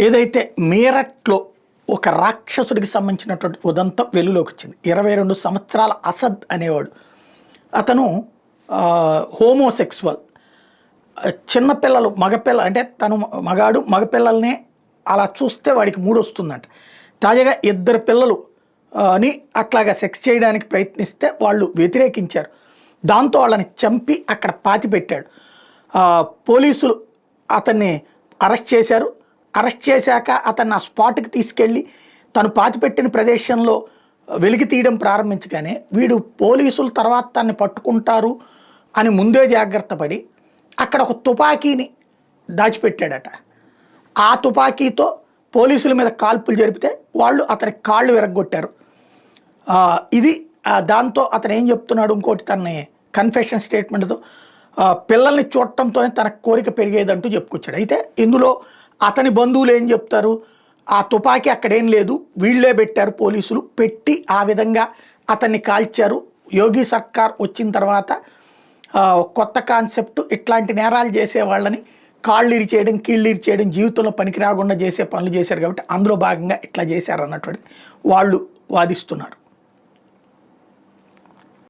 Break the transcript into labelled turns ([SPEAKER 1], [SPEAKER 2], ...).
[SPEAKER 1] ఏదైతే మీరట్లో ఒక రాక్షసుడికి సంబంధించినటువంటి ఉదంతం వెలుగులోకి వచ్చింది. 22 సంవత్సరాల అసద్ అనేవాడు. అతను హోమోసెక్సువల్. చిన్నపిల్లలు మగపిల్ల అంటే తను మగాడు మగపిల్లల్నే అలా చూస్తే వాడికి మూడొస్తుందంట. తాజాగా 2 పిల్లలు అని అట్లాగా సెక్స్ చేయడానికి ప్రయత్నిస్తే వాళ్ళు వ్యతిరేకించారు. దాంతో వాళ్ళని చంపి అక్కడ పాతిపెట్టాడు. పోలీసులు అతన్ని అరెస్ట్ చేశారు. అరెస్ట్ చేశాక అతన్ని ఆ స్పాట్కి తీసుకెళ్ళి తను పాతిపెట్టిన ప్రదేశంలో వెలికి తీయడం ప్రారంభించగానే వీడు పోలీసులు తర్వాత తన్ని పట్టుకుంటారు అని ముందే జాగ్రత్త పడి అక్కడ ఒక తుపాకీని దాచిపెట్టాడట. ఆ తుపాకీతో పోలీసుల మీద కాల్పులు జరిపితే వాళ్ళు అతని కాళ్ళు విరగ్గొట్టారు. ఇది దాంతో అతను ఏం చెప్తున్నాడు, ఇంకోటి తన కన్ఫెషన్ స్టేట్మెంట్తో పిల్లల్ని చూడటంతోనే తన కోరిక పెరిగేదంటూ చెప్పుకొచ్చాడు. అయితే ఇందులో అతని బంధువులు ఏం చెప్తారు, ఆ తుపాకీ అక్కడేం లేదు, వీళ్ళే పెట్టారు, పోలీసులు పెట్టి ఆ విధంగా అతన్ని కాల్చారు. యోగి సర్కార్ వచ్చిన తర్వాత కొత్త కాన్సెప్ట్, ఇట్లాంటి నేరాలు చేసే వాళ్ళని కాళ్ళు ఇరిచేయడం కీళ్ళు ఇరిచేయడం జీవితంలో పనికి రాకుండా చేసే పనులు చేశారు కాబట్టి అందులో భాగంగా ఇట్లా చేశారు అన్నటువంటిది వాళ్ళు వాదిస్తున్నారు.